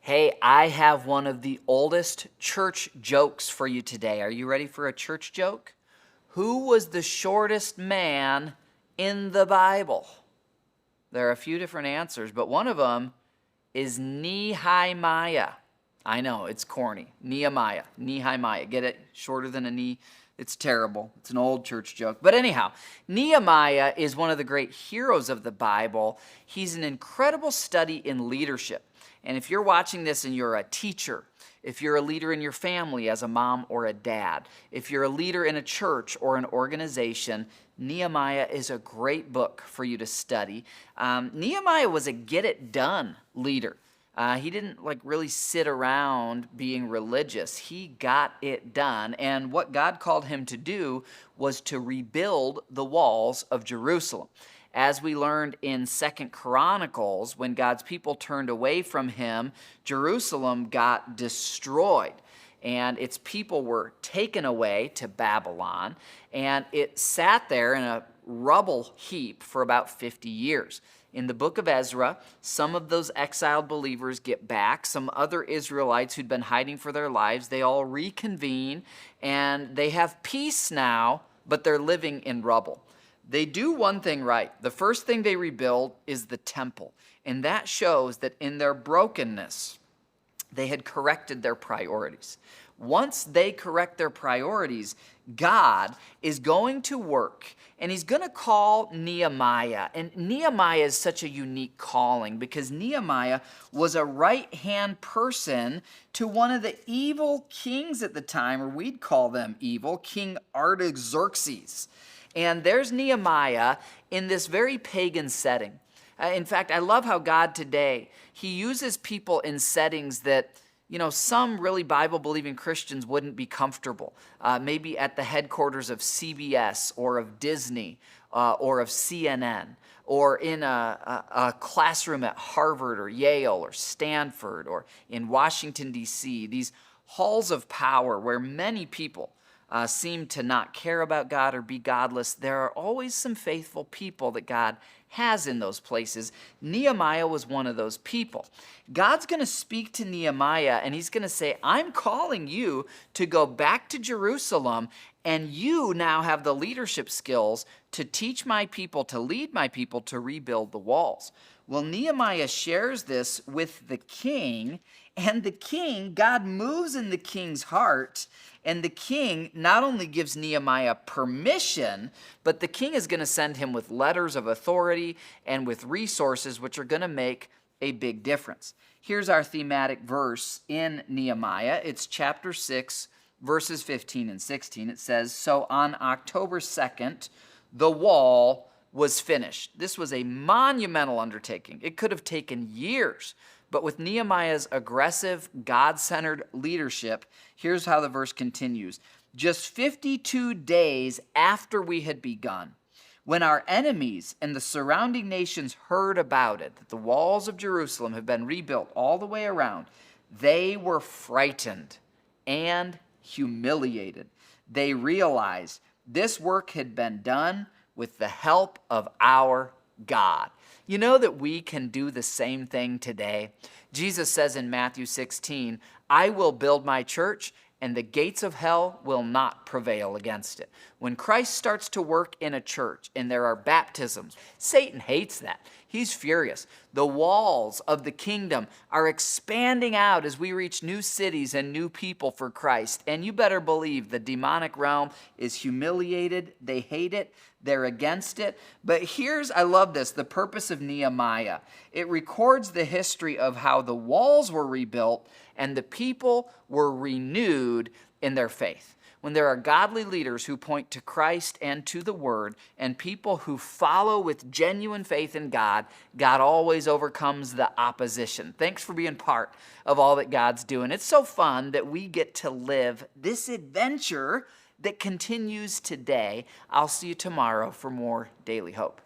Hey, I have one of the oldest church jokes for you today. Are you ready for a church joke? Who was the shortest man in the Bible? There are a few different answers, but one of them is Nehemiah. I know, it's corny. Nehemiah. Get it? Shorter than a knee. It's terrible. It's an old church joke. But anyhow, Nehemiah is one of the great heroes of the Bible. He's an incredible study in leadership. And if you're watching this and you're a teacher, if you're a leader in your family as a mom or a dad, if you're a leader in a church or an organization, Nehemiah is a great book for you to study. Nehemiah was a get-it-done leader. He didn't really sit around being religious. He got it done. And what God called him to do was to rebuild the walls of Jerusalem. As we learned in 2 Chronicles, when God's people turned away from him, Jerusalem got destroyed. And its people were taken away to Babylon. And it sat there in a rubble heap for about 50 years. In the book of Ezra, some of those exiled believers get back. Some other Israelites who'd been hiding for their lives, they all reconvene, and they have peace now, but they're living in rubble. They do one thing right. The first thing they rebuild is the temple, and that shows that in their brokenness, they had corrected their priorities. Once they correct their priorities, God is going to work, and he's going to call Nehemiah. And Nehemiah is such a unique calling because Nehemiah was a right-hand person to one of the evil kings at the time, or we'd call them evil, King Artaxerxes. And there's Nehemiah in this very pagan setting. In fact, I love how God today, he uses people in settings that, some really Bible-believing Christians wouldn't be comfortable. Maybe at the headquarters of CBS or of Disney or of CNN, or in a classroom at Harvard or Yale or Stanford or in Washington, D.C., these halls of power where many people seem to not care about God or be godless. There are always some faithful people that God has in those places. Nehemiah was one of those people. God's going to speak to Nehemiah, and he's going to say, I'm calling you to go back to Jerusalem, and you now have the leadership skills to teach my people, to lead my people to rebuild the walls. Well, Nehemiah shares this with the king, and the king, God moves in the king's heart, and the king not only gives Nehemiah permission, but the king is going to send him with letters of authority and with resources which are going to make a big difference. Here's our thematic verse in Nehemiah. It's chapter 6, verses 15 and 16. It says, "So on October 2nd, the wall was finished." This was a monumental undertaking. It could have taken years. But with Nehemiah's aggressive, God-centered leadership, here's how the verse continues. "Just 52 days after we had begun, when our enemies and the surrounding nations heard about it, that the walls of Jerusalem have been rebuilt all the way around, they were frightened and humiliated. They realized this work had been done with the help of our God." You know that we can do the same thing today? Jesus says in Matthew 16, "I will build my church, and the gates of hell will not prevail against it." When Christ starts to work in a church and there are baptisms, Satan hates that. He's furious. The walls of the kingdom are expanding out as we reach new cities and new people for Christ. And you better believe the demonic realm is humiliated. They hate it. They're against it. But I love this, the purpose of Nehemiah. It records the history of how the walls were rebuilt and the people were renewed in their faith. When there are godly leaders who point to Christ and to the Word, and people who follow with genuine faith in God, God always overcomes the opposition. Thanks for being part of all that God's doing. It's so fun that we get to live this adventure that continues today. I'll see you tomorrow for more Daily Hope.